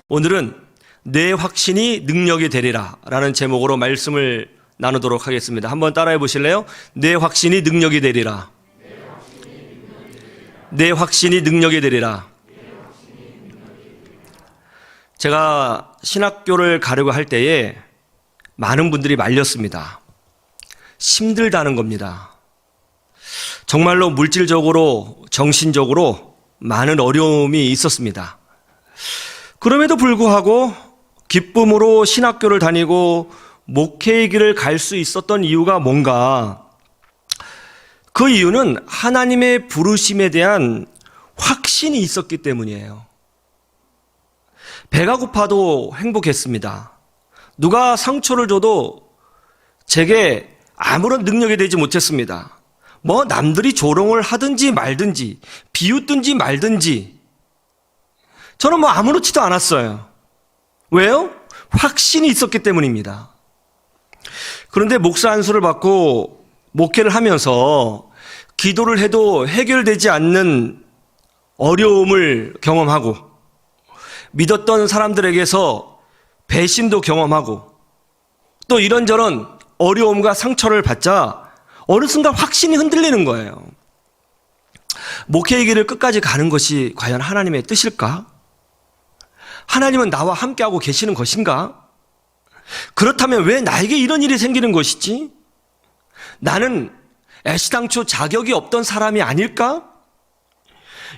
오늘은 내 확신이 능력이 되리라 라는 제목으로 말씀을 나누도록 하겠습니다. 한번 따라해 보실래요? 내 확신이 능력이 되리라. 내 확신이 능력이 되리라. 제가 신학교를 가려고 할 때에 많은 분들이 말렸습니다. 힘들다는 겁니다. 정말로 물질적으로, 정신적으로 많은 어려움이 있었습니다. 그럼에도 불구하고 기쁨으로 신학교를 다니고 목회의 길을 갈 수 있었던 이유가 뭔가? 그 이유는 하나님의 부르심에 대한 확신이 있었기 때문이에요. 배가 고파도 행복했습니다. 누가 상처를 줘도 제게 아무런 능력이 되지 못했습니다. 뭐 남들이 조롱을 하든지 말든지 비웃든지 말든지 저는 뭐 아무렇지도 않았어요. 왜요? 확신이 있었기 때문입니다. 그런데 목사 안수를 받고 목회를 하면서 기도를 해도 해결되지 않는 어려움을 경험하고 믿었던 사람들에게서 배신도 경험하고 또 이런저런 어려움과 상처를 받자 어느 순간 확신이 흔들리는 거예요. 목회의 길을 끝까지 가는 것이 과연 하나님의 뜻일까? 하나님은 나와 함께하고 계시는 것인가? 그렇다면 왜 나에게 이런 일이 생기는 것이지? 나는 애시당초 자격이 없던 사람이 아닐까?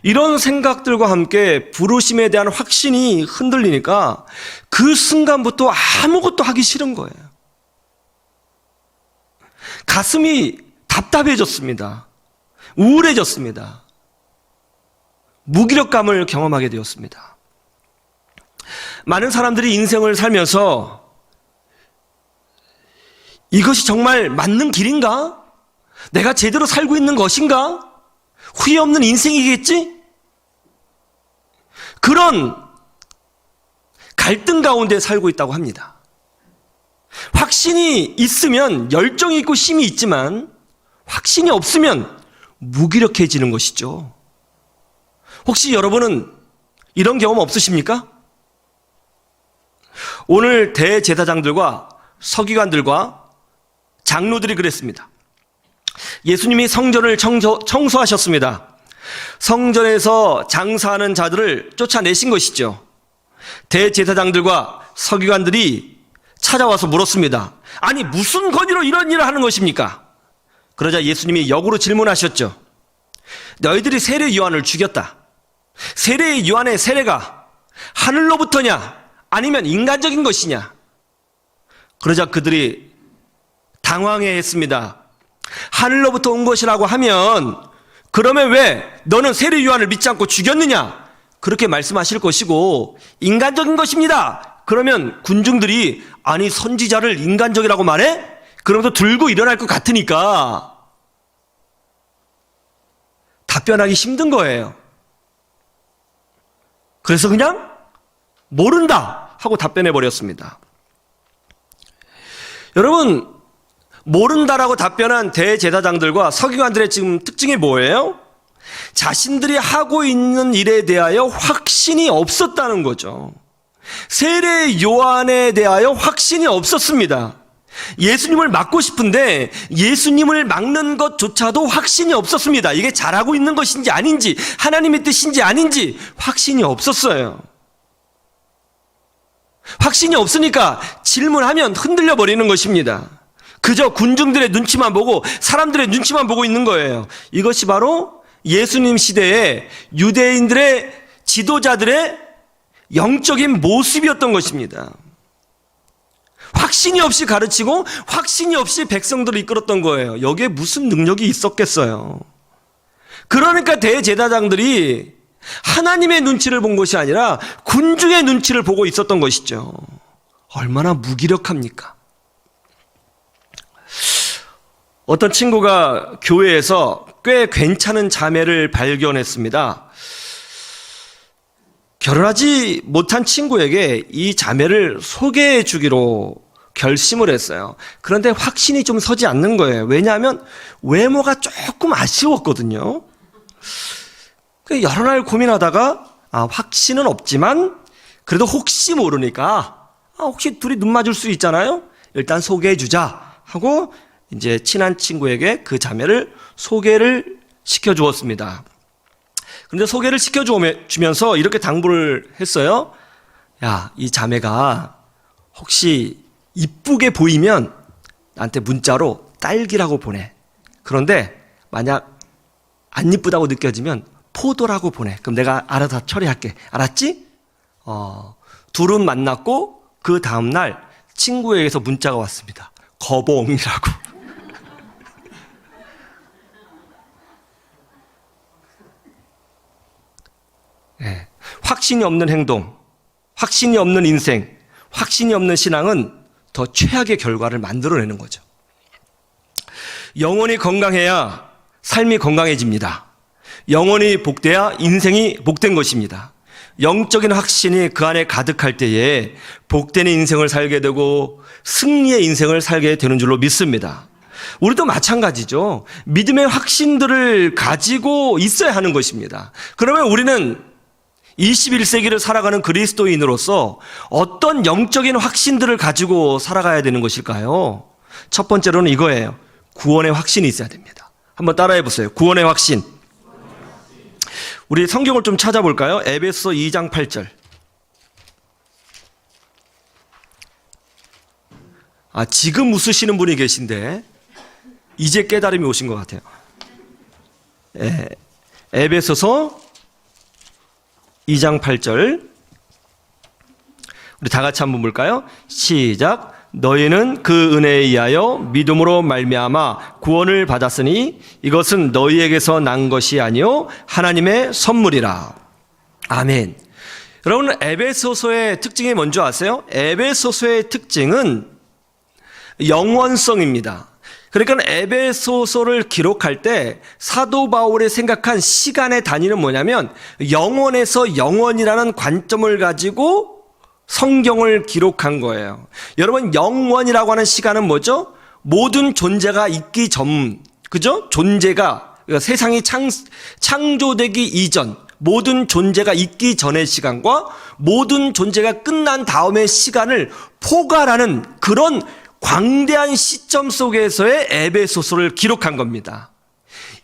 이런 생각들과 함께 부르심에 대한 확신이 흔들리니까 그 순간부터 아무것도 하기 싫은 거예요. 가슴이 답답해졌습니다. 우울해졌습니다. 무기력감을 경험하게 되었습니다. 많은 사람들이 인생을 살면서 이것이 정말 맞는 길인가? 내가 제대로 살고 있는 것인가? 후회 없는 인생이겠지? 그런 갈등 가운데 살고 있다고 합니다. 확신이 있으면 열정이 있고 힘이 있지만 확신이 없으면 무기력해지는 것이죠. 혹시 여러분은 이런 경험 없으십니까? 오늘 대제사장들과 서기관들과 장로들이 그랬습니다. 예수님이 성전을 청소하셨습니다. 성전에서 장사하는 자들을 쫓아내신 것이죠. 대제사장들과 서기관들이 찾아와서 물었습니다. 아니 무슨 권위로 이런 일을 하는 것입니까? 그러자 예수님이 역으로 질문하셨죠. 너희들이 세례 요한을 죽였다. 세례 요한의 세례가 하늘로부터냐 아니면 인간적인 것이냐? 그러자 그들이 당황해했습니다. 하늘로부터 온 것이라고 하면 그러면 왜 너는 세례 요한을 믿지 않고 죽였느냐? 그렇게 말씀하실 것이고 인간적인 것입니다. 그러면 군중들이 아니 선지자를 인간적이라고 말해? 그러면서 들고 일어날 것 같으니까 답변하기 힘든 거예요. 그래서 그냥 모른다 하고 답변해 버렸습니다. 여러분, 모른다라고 답변한 대제사장들과 서기관들의 지금 특징이 뭐예요? 자신들이 하고 있는 일에 대하여 확신이 없었다는 거죠. 세례 요한에 대하여 확신이 없었습니다. 예수님을 막고 싶은데 예수님을 막는 것조차도 확신이 없었습니다. 이게 잘하고 있는 것인지 아닌지 하나님의 뜻인지 아닌지 확신이 없었어요. 확신이 없으니까 질문하면 흔들려 버리는 것입니다. 그저 군중들의 눈치만 보고 사람들의 눈치만 보고 있는 거예요. 이것이 바로 예수님 시대의 유대인들의 지도자들의 영적인 모습이었던 것입니다. 확신이 없이 가르치고 확신이 없이 백성들을 이끌었던 거예요. 여기에 무슨 능력이 있었겠어요. 그러니까 대제사장들이 하나님의 눈치를 본 것이 아니라 군중의 눈치를 보고 있었던 것이죠. 얼마나 무기력합니까? 어떤 친구가 교회에서 꽤 괜찮은 자매를 발견했습니다. 결혼하지 못한 친구에게 이 자매를 소개해 주기로 결심을 했어요. 그런데 확신이 좀 서지 않는 거예요. 왜냐하면 외모가 조금 아쉬웠거든요. 여러 날 고민하다가 확신은 없지만 그래도 혹시 모르니까 혹시 둘이 눈 맞을 수 있잖아요. 일단 소개해 주자 하고 이제 친한 친구에게 그 자매를 소개를 시켜 주었습니다. 그런데 소개를 시켜 주면서 이렇게 당부를 했어요. 야, 이 자매가 혹시 이쁘게 보이면 나한테 문자로 딸기라고 보내. 그런데 만약 안 이쁘다고 느껴지면 포도라고 보내. 그럼 내가 알아서 처리할게. 알았지? 둘은 만났고 그 다음날 친구에게서 문자가 왔습니다. 거봉이라고. 네. 확신이 없는 행동, 확신이 없는 인생, 확신이 없는 신앙은 더 최악의 결과를 만들어내는 거죠. 영혼이 건강해야 삶이 건강해집니다. 영혼이 복돼야 인생이 복된 것입니다. 영적인 확신이 그 안에 가득할 때에 복된 인생을 살게 되고 승리의 인생을 살게 되는 줄로 믿습니다. 우리도 마찬가지죠. 믿음의 확신들을 가지고 있어야 하는 것입니다. 그러면 우리는 21세기를 살아가는 그리스도인으로서 어떤 영적인 확신들을 가지고 살아가야 되는 것일까요? 첫 번째로는 이거예요. 구원의 확신이 있어야 됩니다. 한번 따라해 보세요. 구원의 확신. 우리 성경을 좀 찾아볼까요? 에베소 2장 8절. 지금 웃으시는 분이 계신데 이제 깨달음이 오신 것 같아요. 에베소서 2장 8절. 우리 다 같이 한번 볼까요? 시작. 너희는 그 은혜에 의하여 믿음으로 말미암아 구원을 받았으니 이것은 너희에게서 난 것이 아니요 하나님의 선물이라. 아멘. 여러분, 에베소서의 특징이 뭔지 아세요? 에베소서의 특징은 영원성입니다. 그러니까 에베소서를 기록할 때 사도 바울이 생각한 시간의 단위는 뭐냐면 영원에서 영원이라는 관점을 가지고 성경을 기록한 거예요. 여러분, 영원이라고 하는 시간은 뭐죠? 모든 존재가 있기 전, 그죠? 존재가, 그러니까 세상이 창조되기 이전, 모든 존재가 있기 전의 시간과 모든 존재가 끝난 다음의 시간을 포괄하는 그런 광대한 시점 속에서의 에베소서를 기록한 겁니다.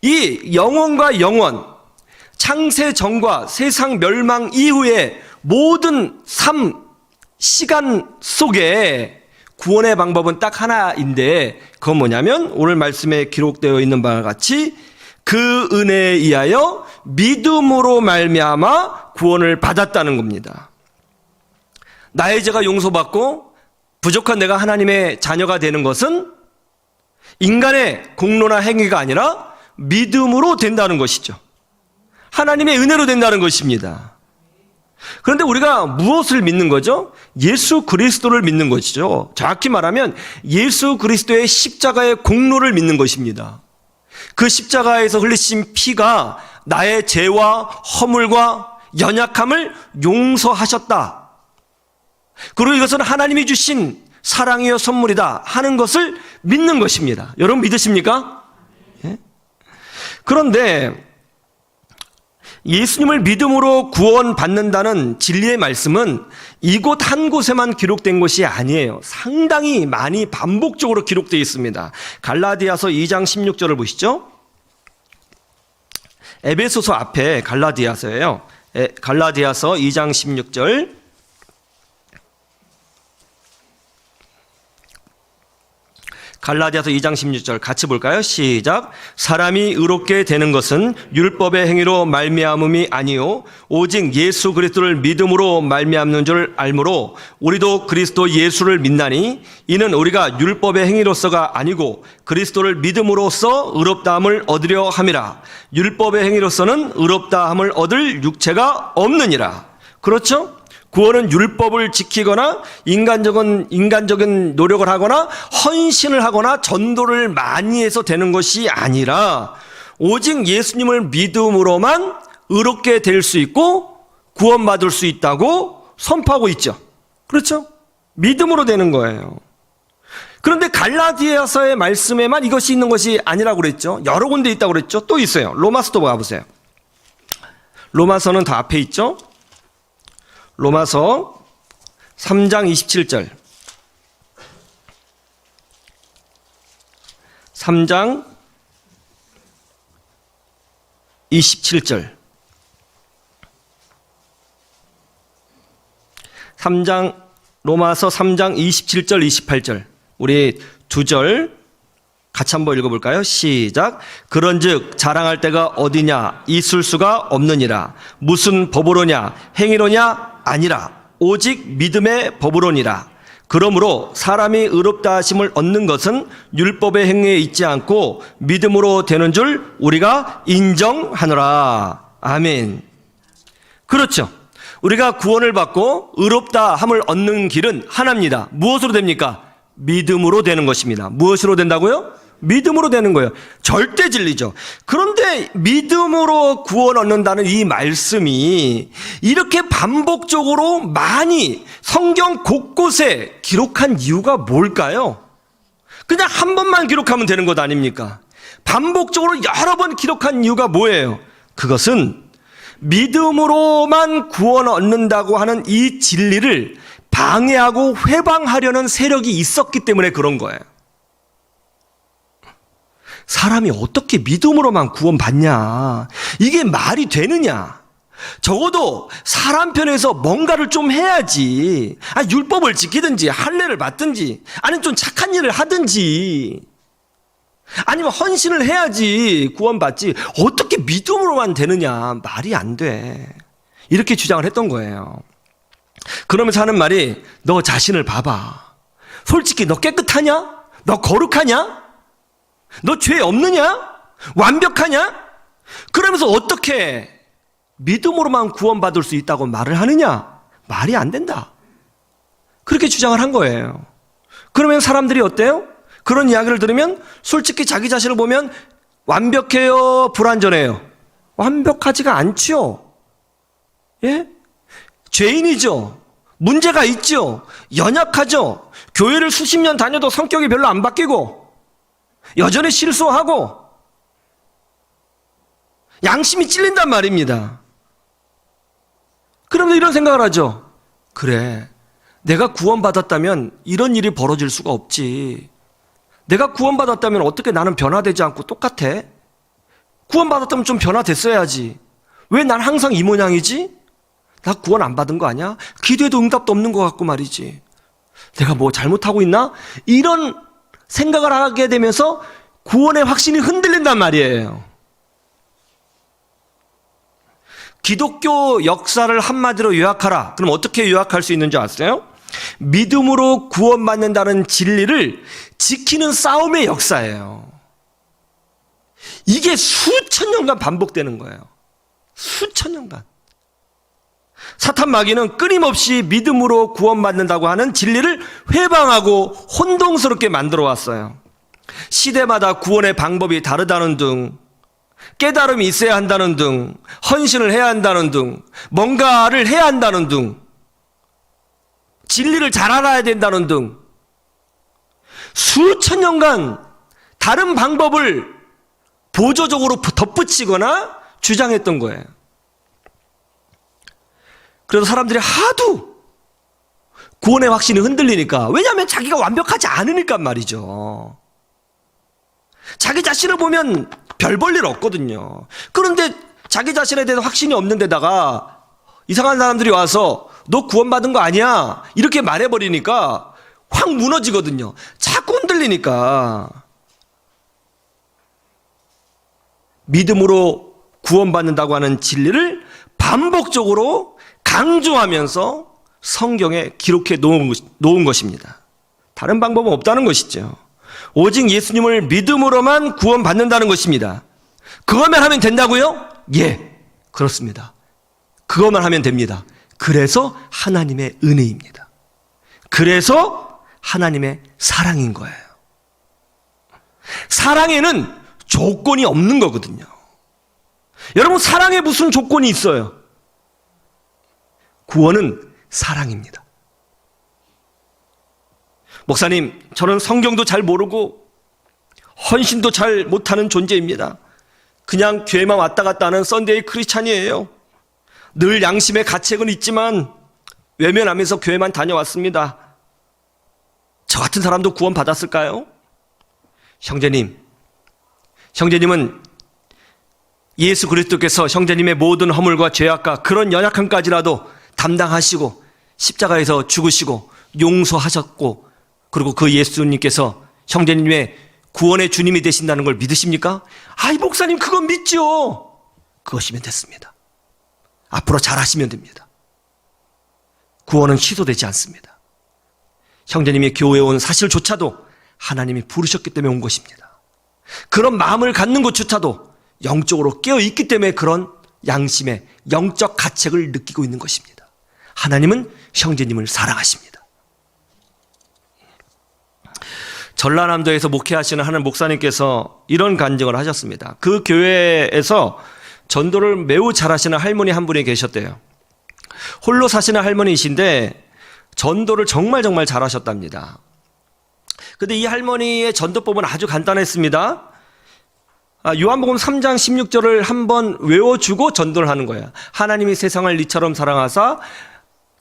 이 영원과 영원, 창세 전과 세상 멸망 이후의 모든 시간 속에 구원의 방법은 딱 하나인데 그건 뭐냐면 오늘 말씀에 기록되어 있는 바와 같이 그 은혜에 의하여 믿음으로 말미암아 구원을 받았다는 겁니다. 나의 죄가 용서받고 부족한 내가 하나님의 자녀가 되는 것은 인간의 공로나 행위가 아니라 믿음으로 된다는 것이죠. 하나님의 은혜로 된다는 것입니다. 그런데 우리가 무엇을 믿는 거죠? 예수 그리스도를 믿는 것이죠. 정확히 말하면 예수 그리스도의 십자가의 공로를 믿는 것입니다. 그 십자가에서 흘리신 피가 나의 죄와 허물과 연약함을 용서하셨다. 그리고 이것은 하나님이 주신 사랑이요 선물이다 하는 것을 믿는 것입니다. 여러분 믿으십니까? 예? 그런데 예수님을 믿음으로 구원받는다는 진리의 말씀은 이곳 한 곳에만 기록된 것이 아니에요. 상당히 많이 반복적으로 기록되어 있습니다. 갈라디아서 2장 16절을 보시죠. 에베소서 앞에 갈라디아서예요. 갈라디아서 2장 16절. 갈라디아서 2장 16절 같이 볼까요? 시작. 사람이 의롭게 되는 것은 율법의 행위로 말미암음이 아니요 오직 예수 그리스도를 믿음으로 말미암는 줄 알므로 우리도 그리스도 예수를 믿나니 이는 우리가 율법의 행위로서가 아니고 그리스도를 믿음으로써 의롭다함을 얻으려 함이라. 율법의 행위로서는 의롭다함을 얻을 육체가 없느니라. 그렇죠? 구원은 율법을 지키거나 인간적인 노력을 하거나 헌신을 하거나 전도를 많이 해서 되는 것이 아니라 오직 예수님을 믿음으로만 의롭게 될 수 있고 구원받을 수 있다고 선포하고 있죠. 그렇죠? 믿음으로 되는 거예요. 그런데 갈라디아서의 말씀에만 이것이 있는 것이 아니라고 그랬죠. 여러 군데 있다고 그랬죠. 또 있어요. 로마서도 가보세요. 로마서는 다 앞에 있죠. 로마서 3장 27절. 3장 27절. 로마서 3장 27절, 28절. 우리 두 절 같이 한번 읽어볼까요? 시작. 그런즉 자랑할 때가 어디냐? 있을 수가 없느니라. 무슨 법으로냐? 행위로냐? 아니라 오직 믿음의 법으로니라. 그러므로 사람이 의롭다 하심을 얻는 것은 율법의 행위에 있지 않고 믿음으로 되는 줄 우리가 인정하노라. 아멘. 그렇죠. 우리가 구원을 받고 의롭다 함을 얻는 길은 하나입니다. 무엇으로 됩니까? 믿음으로 되는 것입니다. 무엇으로 된다고요? 믿음으로 되는 거예요. 절대 진리죠. 그런데 믿음으로 구원 얻는다는 이 말씀이 이렇게 반복적으로 많이 성경 곳곳에 기록한 이유가 뭘까요? 그냥 한 번만 기록하면 되는 것 아닙니까? 반복적으로 여러 번 기록한 이유가 뭐예요? 그것은 믿음으로만 구원 얻는다고 하는 이 진리를 방해하고 회방하려는 세력이 있었기 때문에 그런 거예요. 사람이 어떻게 믿음으로만 구원받냐? 이게 말이 되느냐? 적어도 사람 편에서 뭔가를 좀 해야지. 율법을 지키든지 할례를 받든지 아니면 좀 착한 일을 하든지 아니면 헌신을 해야지 구원받지. 어떻게 믿음으로만 되느냐? 말이 안 돼. 이렇게 주장을 했던 거예요. 그러면서 하는 말이 너 자신을 봐봐. 솔직히 너 깨끗하냐? 너 거룩하냐? 너 죄 없느냐? 완벽하냐? 그러면서 어떻게 믿음으로만 구원받을 수 있다고 말을 하느냐? 말이 안 된다. 그렇게 주장을 한 거예요. 그러면 사람들이 어때요? 그런 이야기를 들으면 솔직히 자기 자신을 보면 완벽해요? 불완전해요? 완벽하지가 않죠. 예? 죄인이죠. 문제가 있죠. 연약하죠. 교회를 수십 년 다녀도 성격이 별로 안 바뀌고 여전히 실수하고 양심이 찔린단 말입니다. 그러면서 이런 생각을 하죠. 그래, 내가 구원받았다면 이런 일이 벌어질 수가 없지. 내가 구원받았다면 어떻게 나는 변화되지 않고 똑같아? 구원받았다면 좀 변화됐어야지. 왜 난 항상 이 모양이지? 나 구원 안 받은 거 아니야? 기도해도 응답도 없는 것 같고 말이지. 내가 뭐 잘못하고 있나? 이런 생각을 하게 되면서 구원의 확신이 흔들린단 말이에요. 기독교 역사를 한마디로 요약하라. 그럼 어떻게 요약할 수 있는지 아세요? 믿음으로 구원받는다는 진리를 지키는 싸움의 역사예요. 이게 수천 년간 반복되는 거예요. 수천 년간. 사탄 마귀는 끊임없이 믿음으로 구원받는다고 하는 진리를 회방하고 혼동스럽게 만들어 왔어요. 시대마다 구원의 방법이 다르다는 등, 깨달음이 있어야 한다는 등, 헌신을 해야 한다는 등, 뭔가를 해야 한다는 등, 진리를 잘 알아야 된다는 등 수천 년간 다른 방법을 보조적으로 덧붙이거나 주장했던 거예요. 그래서 사람들이 하도 구원의 확신이 흔들리니까, 왜냐하면 자기가 완벽하지 않으니까 말이죠. 자기 자신을 보면 별 볼 일 없거든요. 그런데 자기 자신에 대해서 확신이 없는 데다가 이상한 사람들이 와서 너 구원받은 거 아니야? 이렇게 말해버리니까 확 무너지거든요. 자꾸 흔들리니까. 믿음으로 구원받는다고 하는 진리를 반복적으로 강조하면서 성경에 기록해 놓은 것입니다. 다른 방법은 없다는 것이죠. 오직 예수님을 믿음으로만 구원받는다는 것입니다. 그것만 하면 된다고요? 예, 그렇습니다. 그것만 하면 됩니다. 그래서 하나님의 은혜입니다. 그래서 하나님의 사랑인 거예요. 사랑에는 조건이 없는 거거든요. 여러분, 사랑에 무슨 조건이 있어요? 구원은 사랑입니다. 목사님, 저는 성경도 잘 모르고 헌신도 잘 못하는 존재입니다. 그냥 교회만 왔다 갔다 하는 썬데이 크리스찬이에요. 늘 양심의 가책은 있지만 외면하면서 교회만 다녀왔습니다. 저 같은 사람도 구원 받았을까요? 형제님은 예수 그리스도께서 형제님의 모든 허물과 죄악과 그런 연약함까지라도 담당하시고 십자가에서 죽으시고 용서하셨고, 그리고 그 예수님께서 형제님의 구원의 주님이 되신다는 걸 믿으십니까? 아이, 목사님, 그건 믿죠. 그것이면 됐습니다. 앞으로 잘하시면 됩니다. 구원은 취소되지 않습니다. 형제님이 교회에 온 사실조차도 하나님이 부르셨기 때문에 온 것입니다. 그런 마음을 갖는 것조차도 영적으로 깨어있기 때문에 그런 양심의 영적 가책을 느끼고 있는 것입니다. 하나님은 형제님을 사랑하십니다. 전라남도에서 목회하시는 한 목사님께서 이런 간증을 하셨습니다. 그 교회에서 전도를 매우 잘하시는 할머니 한 분이 계셨대요. 홀로 사시는 할머니이신데 전도를 정말 잘하셨답니다. 근데 이 할머니의 전도법은 아주 간단했습니다. 요한복음 3장 16절을 한번 외워주고 전도를 하는 거예요. 하나님이 세상을 이처럼 사랑하사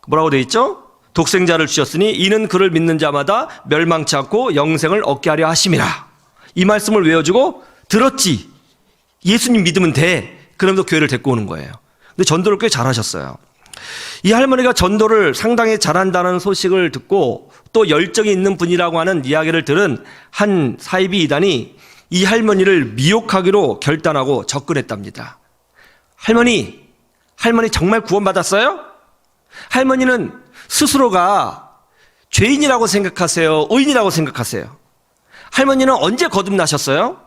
뭐라고 되어 있죠? 독생자를 주셨으니 이는 그를 믿는 자마다 멸망치 않고 영생을 얻게 하려 하심이라. 이 말씀을 외워주고 들었지, 예수님 믿으면 돼, 그러면서 교회를 데리고 오는 거예요. 근데 전도를 꽤 잘하셨어요. 이 할머니가 전도를 상당히 잘한다는 소식을 듣고 또 열정이 있는 분이라고 하는 이야기를 들은 한 사이비 이단이 이 할머니를 미혹하기로 결단하고 접근했답니다. 할머니 정말 구원받았어요? 할머니는 스스로가 죄인이라고 생각하세요? 의인이라고 생각하세요? 할머니는 언제 거듭나셨어요?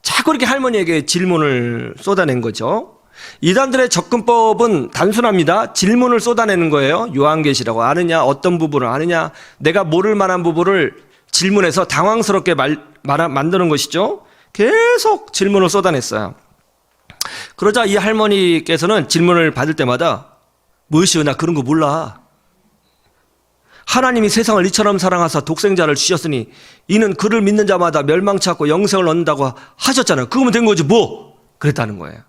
자꾸 이렇게 할머니에게 질문을 쏟아낸 거죠. 이단들의 접근법은 단순합니다. 질문을 쏟아내는 거예요. 요한계시라고 아느냐, 어떤 부분을 아느냐, 내가 모를 만한 부분을 질문해서 당황스럽게 만드는 것이죠. 계속 질문을 쏟아냈어요. 그러자 이 할머니께서는 질문을 받을 때마다 무엇이요, 나 그런 거 몰라. 하나님이 세상을 이처럼 사랑하사 독생자를 주셨으니 이는 그를 믿는 자마다 멸망치 않고 영생을 얻는다고 하셨잖아요. 그거면 된 거지 뭐. 그랬다는 거예요.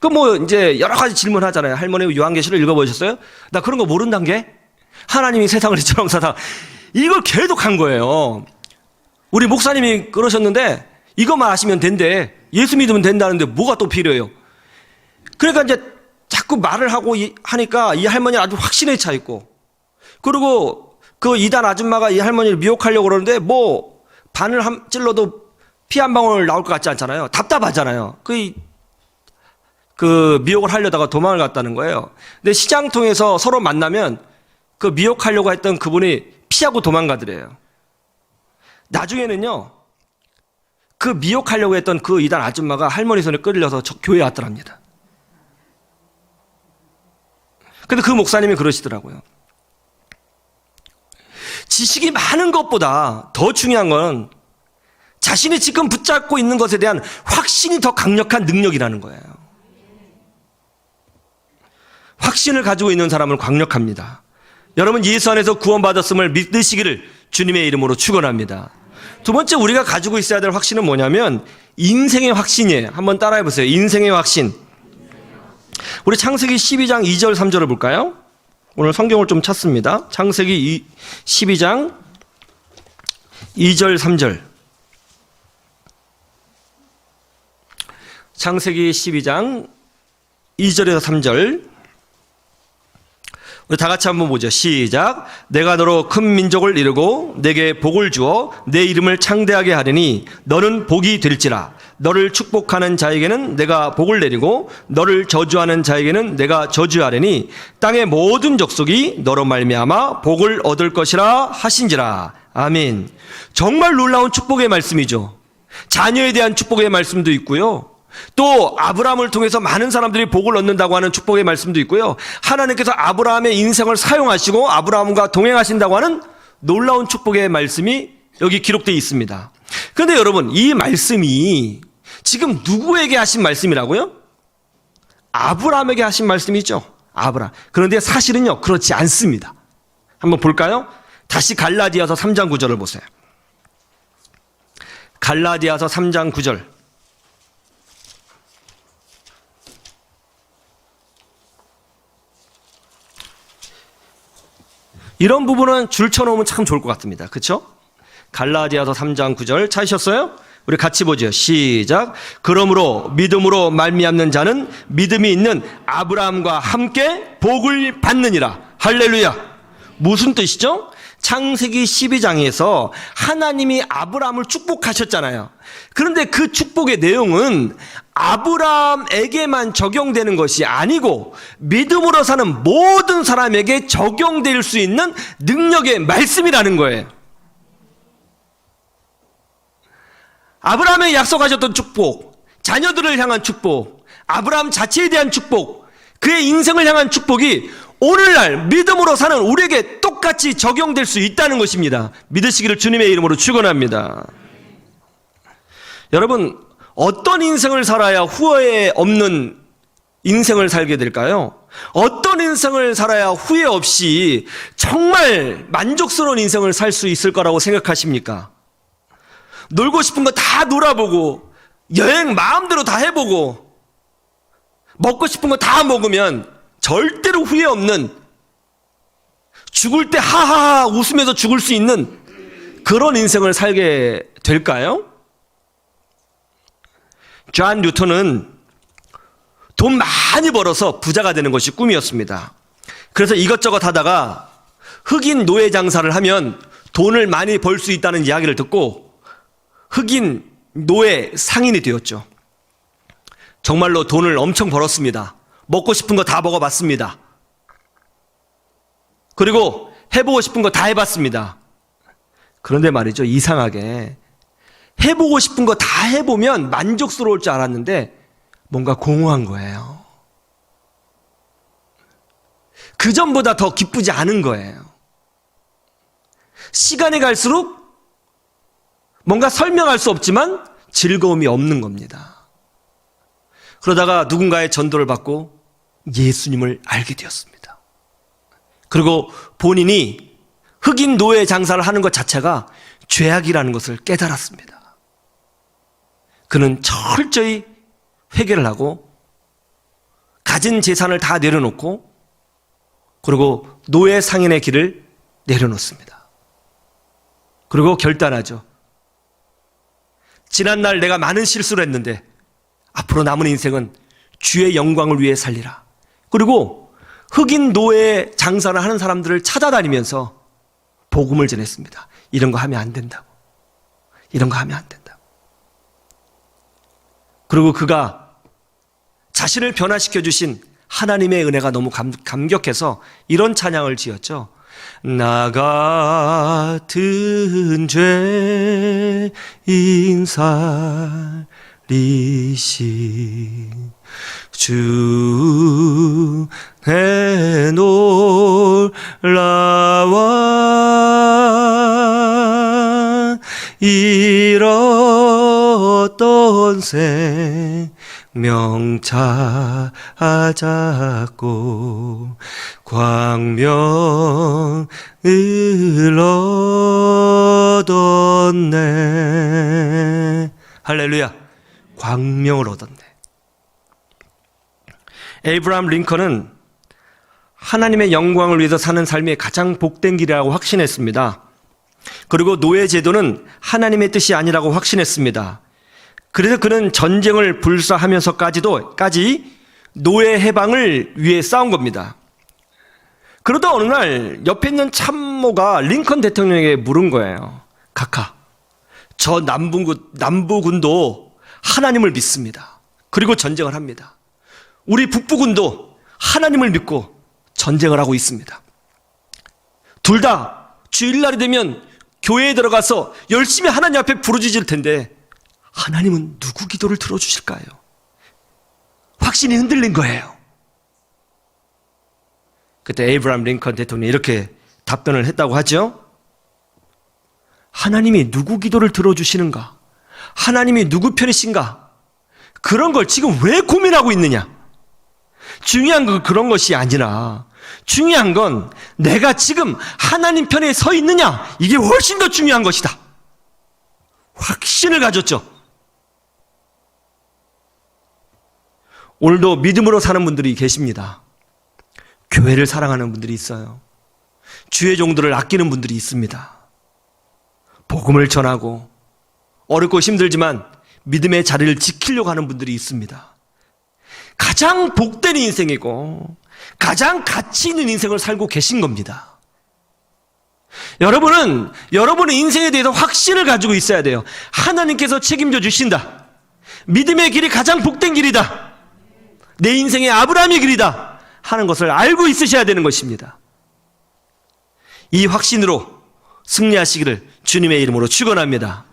그 뭐 이제 여러 가지 질문하잖아요. 할머니 요한계시를 읽어보셨어요? 나 그런 거 모른단 게? 하나님이 세상을 이처럼 사다, 이걸 계속 한 거예요. 우리 목사님이 그러셨는데 이것만 아시면 된대. 예수 믿으면 된다는데 뭐가 또 필요해요? 그러니까 이제 자꾸 말을 하고 하니까 이 할머니는 아주 확신에 차 있고, 그리고 그 이단 아줌마가 이 할머니를 미혹하려고 그러는데 뭐 바늘 찔러도 피 한 방울 나올 것 같지 않잖아요. 답답하잖아요. 그 미혹을 하려다가 도망을 갔다는 거예요. 근데 시장통에서 서로 만나면 그 미혹하려고 했던 그분이 피하고 도망가더래요. 나중에는요, 그 미혹하려고 했던 그 이단 아줌마가 할머니 손에 끌려서 교회에 왔더랍니다. 근데 그 목사님이 그러시더라고요. 지식이 많은 것보다 더 중요한 건 자신이 지금 붙잡고 있는 것에 대한 확신이 더 강력한 능력이라는 거예요. 확신을 가지고 있는 사람은 강력합니다. 여러분, 예수 안에서 구원받았음을 믿으시기를 주님의 이름으로 축원합니다. 두 번째 우리가 가지고 있어야 될 확신은 뭐냐면 인생의 확신이에요. 한번 따라해 보세요. 인생의 확신. 우리 창세기 12장 2절 3절을 볼까요? 오늘 성경을 좀 찾습니다. 창세기 12장 2절 3절. 창세기 12장 2절에서 3절. 우리 다 같이 한번 보죠. 시작. 내가 너로 큰 민족을 이루고 내게 복을 주어 내 이름을 창대하게 하리니 너는 복이 될지라. 너를 축복하는 자에게는 내가 복을 내리고 너를 저주하는 자에게는 내가 저주하리니 땅의 모든 족속이 너로 말미암아 복을 얻을 것이라 하신지라. 아멘. 정말 놀라운 축복의 말씀이죠. 자녀에 대한 축복의 말씀도 있고요. 또 아브라함을 통해서 많은 사람들이 복을 얻는다고 하는 축복의 말씀도 있고요. 하나님께서 아브라함의 인생을 사용하시고 아브라함과 동행하신다고 하는 놀라운 축복의 말씀이 여기 기록되어 있습니다. 그런데 여러분, 이 말씀이 지금 누구에게 하신 말씀이라고요? 아브라함에게 하신 말씀이죠. 아브라함. 그런데 사실은요, 그렇지 않습니다. 한번 볼까요? 다시 갈라디아서 3장 9절을 보세요. 갈라디아서 3장 9절. 이런 부분은 줄쳐놓으면 참 좋을 것 같습니다. 그렇죠? 갈라디아서 3장 9절 찾으셨어요? 우리 같이 보죠. 시작. 그러므로 믿음으로 말미암는 자는 믿음이 있는 아브라함과 함께 복을 받느니라. 할렐루야. 무슨 뜻이죠? 창세기 12장에서 하나님이 아브라함을 축복하셨잖아요. 그런데 그 축복의 내용은 아브라함에게만 적용되는 것이 아니고 믿음으로 사는 모든 사람에게 적용될 수 있는 능력의 말씀이라는 거예요. 아브라함에 약속하셨던 축복, 자녀들을 향한 축복, 아브라함 자체에 대한 축복, 그의 인생을 향한 축복이 오늘날 믿음으로 사는 우리에게 똑같이 적용될 수 있다는 것입니다. 믿으시기를 주님의 이름으로 축원합니다. 여러분, 어떤 인생을 살아야 후회 없는 인생을 살게 될까요? 어떤 인생을 살아야 후회 없이 정말 만족스러운 인생을 살 수 있을 거라고 생각하십니까? 놀고 싶은 거 다 놀아보고 여행 마음대로 다 해보고 먹고 싶은 거 다 먹으면 절대로 후회 없는, 죽을 때 하하하 웃으면서 죽을 수 있는 그런 인생을 살게 될까요? 존 뉴턴은 돈 많이 벌어서 부자가 되는 것이 꿈이었습니다. 그래서 이것저것 하다가 흑인 노예 장사를 하면 돈을 많이 벌 수 있다는 이야기를 듣고 흑인 노예 상인이 되었죠. 정말로 돈을 엄청 벌었습니다. 먹고 싶은 거 다 먹어봤습니다. 그리고 해보고 싶은 거 다 해봤습니다. 그런데 말이죠, 이상하게 해보고 싶은 거 다 해보면 만족스러울 줄 알았는데 뭔가 공허한 거예요. 그 전보다 더 기쁘지 않은 거예요. 시간이 갈수록 뭔가 설명할 수 없지만 즐거움이 없는 겁니다. 그러다가 누군가의 전도를 받고 예수님을 알게 되었습니다. 그리고 본인이 흑인 노예 장사를 하는 것 자체가 죄악이라는 것을 깨달았습니다. 그는 철저히 회개를 하고 가진 재산을 다 내려놓고 그리고 노예 상인의 길을 내려놓습니다. 그리고 결단하죠. 지난날 내가 많은 실수를 했는데 앞으로 남은 인생은 주의 영광을 위해 살리라. 그리고 흑인 노예 장사를 하는 사람들을 찾아다니면서 복음을 전했습니다. 이런 거 하면 안 된다고. 이런 거 하면 안 된다고. 그리고 그가 자신을 변화시켜 주신 하나님의 은혜가 너무 감격해서 이런 찬양을 지었죠. 나 같은 죄인 살리신 주의 놀라와 잃었던 생명 찾았고 광명을 얻었네. 할렐루야. 광명을 얻었네. 에이브라함 링컨은 하나님의 영광을 위해서 사는 삶이 가장 복된 길이라고 확신했습니다. 그리고 노예 제도는 하나님의 뜻이 아니라고 확신했습니다. 그래서 그는 전쟁을 불사하면서까지 노예 해방을 위해 싸운 겁니다. 그러다 어느 날 옆에 있는 참모가 링컨 대통령에게 물은 거예요. 카카, 저 남부군도 하나님을 믿습니다. 그리고 전쟁을 합니다. 우리 북부군도 하나님을 믿고 전쟁을 하고 있습니다. 둘 다 주일날이 되면 교회에 들어가서 열심히 하나님 앞에 부르짖을 텐데 하나님은 누구 기도를 들어주실까요? 확신이 흔들린 거예요. 그때 에이브라함 링컨 대통령이 이렇게 답변을 했다고 하죠. 하나님이 누구 기도를 들어주시는가? 하나님이 누구 편이신가? 그런 걸 지금 왜 고민하고 있느냐? 중요한 건 그런 것이 아니라 중요한 건 내가 지금 하나님 편에 서 있느냐? 이게 훨씬 더 중요한 것이다. 확신을 가졌죠. 오늘도 믿음으로 사는 분들이 계십니다. 교회를 사랑하는 분들이 있어요. 주의 종들을 아끼는 분들이 있습니다. 복음을 전하고 어렵고 힘들지만 믿음의 자리를 지키려고 하는 분들이 있습니다. 가장 복된 인생이고 가장 가치 있는 인생을 살고 계신 겁니다. 여러분은 여러분의 인생에 대해서 확신을 가지고 있어야 돼요. 하나님께서 책임져 주신다. 믿음의 길이 가장 복된 길이다. 내 인생의 아브라함의 길이다 하는 것을 알고 있으셔야 되는 것입니다. 이 확신으로 승리하시기를 주님의 이름으로 축원합니다.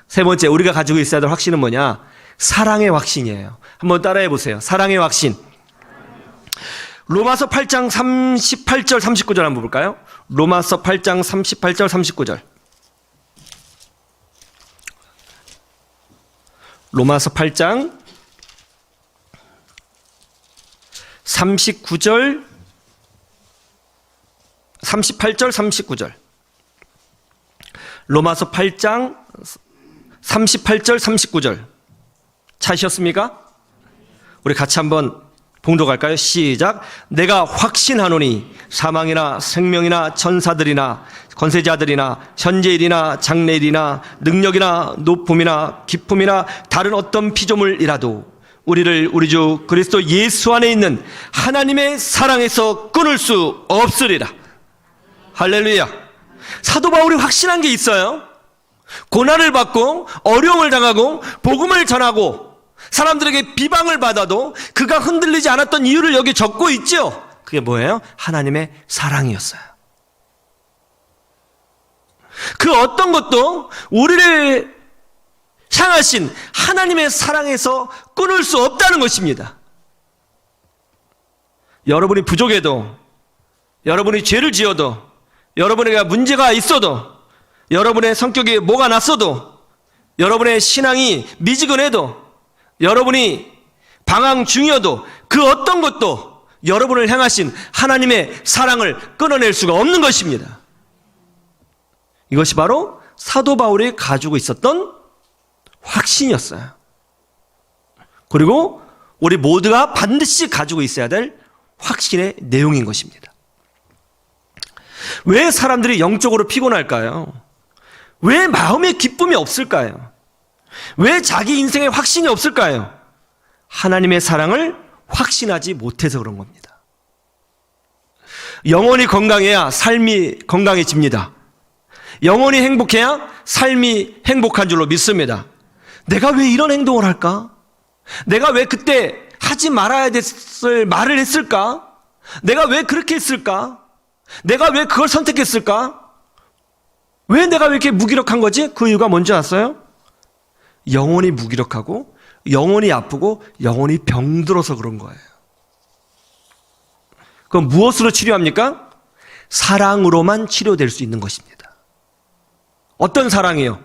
세 번째, 우리가 가지고 있어야 될 확신은 뭐냐? 사랑의 확신이에요. 한번 따라해 보세요. 사랑의 확신. 로마서 8장 38절 39절 한번 볼까요? 로마서 8장 38절 39절. 로마서 8장 38절 39절. 로마서 8장 38절 39절. 찾으셨습니까? 우리 같이 한번 봉독할까요? 시작. 내가 확신하노니 사망이나 생명이나 천사들이나 권세자들이나 현재일이나 장래일이나 능력이나 높음이나 기품이나 다른 어떤 피조물이라도 우리를 우리 주 그리스도 예수 안에 있는 하나님의 사랑에서 끊을 수 없으리라. 할렐루야. 사도 바울이 확신한 게 있어요. 고난을 받고 어려움을 당하고 복음을 전하고 사람들에게 비방을 받아도 그가 흔들리지 않았던 이유를 여기 적고 있죠. 그게 뭐예요? 하나님의 사랑이었어요. 그 어떤 것도 우리를 향하신 하나님의 사랑에서 끊을 수 없다는 것입니다. 여러분이 부족해도, 여러분이 죄를 지어도, 여러분에게 문제가 있어도, 여러분의 성격에 뭐가 났어도, 여러분의 신앙이 미지근해도, 여러분이 방황 중이어도 그 어떤 것도 여러분을 향하신 하나님의 사랑을 끊어낼 수가 없는 것입니다. 이것이 바로 사도 바울이 가지고 있었던 확신이었어요. 그리고 우리 모두가 반드시 가지고 있어야 될 확신의 내용인 것입니다. 왜 사람들이 영적으로 피곤할까요? 왜 마음의 기쁨이 없을까요? 왜 자기 인생에 확신이 없을까요? 하나님의 사랑을 확신하지 못해서 그런 겁니다. 영혼이 건강해야 삶이 건강해집니다. 영혼이 행복해야 삶이 행복한 줄로 믿습니다. 내가 왜 이런 행동을 할까? 내가 왜 그때 하지 말아야 됐을 말을 했을까? 내가 왜 그렇게 했을까? 내가 왜 그걸 선택했을까? 왜 내가 왜 이렇게 무기력한 거지? 그 이유가 뭔지 아세요? 영혼이 무기력하고 영혼이 아프고 영혼이 병들어서 그런 거예요. 그럼 무엇으로 치료합니까? 사랑으로만 치료될 수 있는 것입니다. 어떤 사랑이요?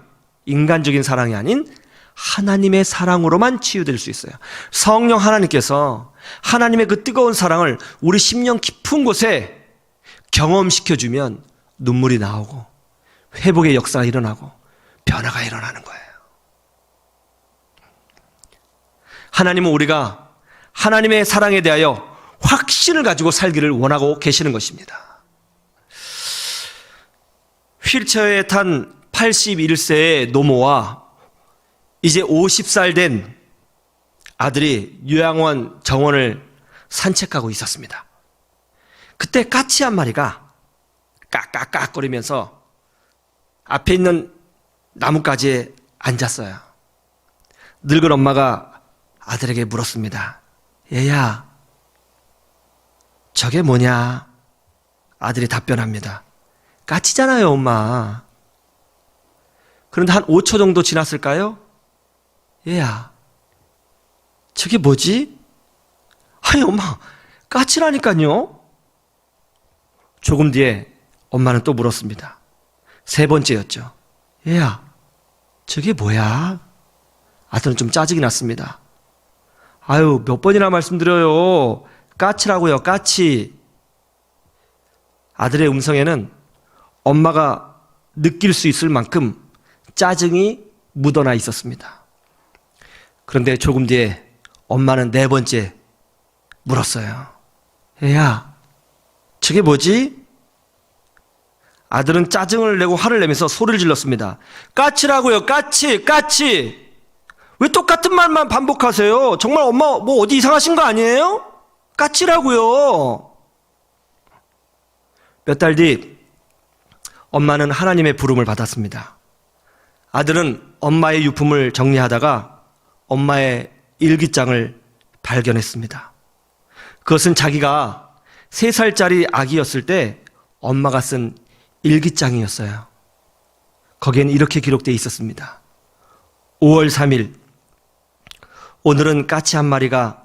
인간적인 사랑이 아닌 하나님의 사랑으로만 치유될 수 있어요. 성령 하나님께서 하나님의 그 뜨거운 사랑을 우리 심령 깊은 곳에 경험시켜주면 눈물이 나오고 회복의 역사가 일어나고 변화가 일어나는 거예요. 하나님은 우리가 하나님의 사랑에 대하여 확신을 가지고 살기를 원하고 계시는 것입니다. 휠체어에 탄 81세의 노모와 이제 50살 된 아들이 요양원 정원을 산책하고 있었습니다. 그때 까치 한 마리가 깍깍깍거리면서 앞에 있는 나뭇가지에 앉았어요. 늙은 엄마가 아들에게 물었습니다. 얘야, 저게 뭐냐? 아들이 답변합니다. 까치잖아요, 엄마. 그런데 한 5초 정도 지났을까요? 얘야, 저게 뭐지? 아니, 엄마, 까치라니까요. 조금 뒤에 엄마는 또 물었습니다. 세 번째였죠. 얘야, 저게 뭐야? 아들은 좀 짜증이 났습니다. 아유, 몇 번이나 말씀드려요. 까치라고요, 까치. 아들의 음성에는 엄마가 느낄 수 있을 만큼 짜증이 묻어나 있었습니다. 그런데 조금 뒤에 엄마는 네 번째 물었어요. 얘야, 저게 뭐지? 아들은 짜증을 내고 화를 내면서 소리를 질렀습니다. 까치라고요, 까치, 까치. 왜 똑같은 말만 반복하세요? 정말 엄마 뭐 어디 이상하신 거 아니에요? 까치라고요. 몇 달 뒤 엄마는 하나님의 부름을 받았습니다. 아들은 엄마의 유품을 정리하다가 엄마의 일기장을 발견했습니다. 그것은 자기가 3살짜리 아기였을 때 엄마가 쓴 일기장이었어요. 거기에는 이렇게 기록되어 있었습니다. 5월 3일, 오늘은 까치 한 마리가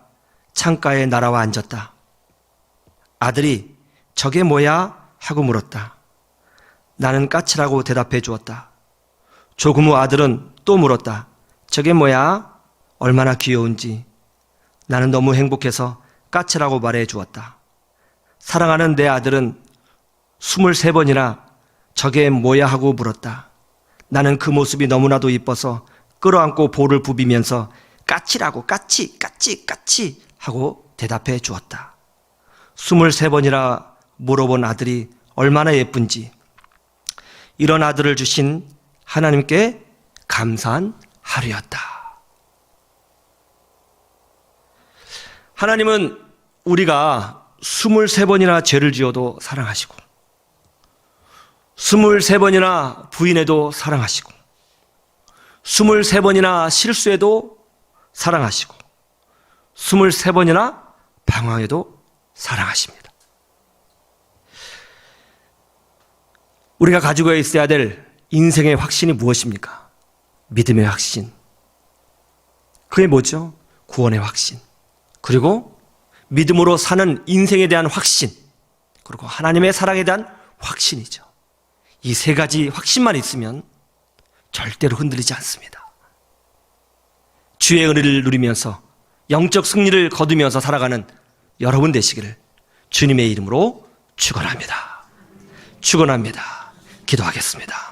창가에 날아와 앉았다. 아들이 저게 뭐야? 하고 물었다. 나는 까치라고 대답해 주었다. 조금 후 아들은 또 물었다. 저게 뭐야? 얼마나 귀여운지. 나는 너무 행복해서 까치라고 말해 주었다. 사랑하는 내 아들은 23번이나 저게 뭐야 하고 물었다. 나는 그 모습이 너무나도 이뻐서 끌어안고 볼을 부비면서 까치라고, 까치, 까치, 까치 하고 대답해 주었다. 23번이나 물어본 아들이 얼마나 예쁜지, 이런 아들을 주신 하나님께 감사한 하루였다. 하나님은 우리가 23번이나 죄를 지어도 사랑하시고 23번이나 부인해도 사랑하시고 23번이나 실수해도 사랑하시고 23번이나 방황해도 사랑하십니다. 우리가 가지고 있어야 될 인생의 확신이 무엇입니까? 믿음의 확신. 그게 뭐죠? 구원의 확신. 그리고 믿음으로 사는 인생에 대한 확신. 그리고 하나님의 사랑에 대한 확신이죠. 이 3가지 확신만 있으면 절대로 흔들리지 않습니다. 주의 은혜를 누리면서 영적 승리를 거두면서 살아가는 여러분 되시기를 주님의 이름으로 축원합니다. 축원합니다. 기도하겠습니다.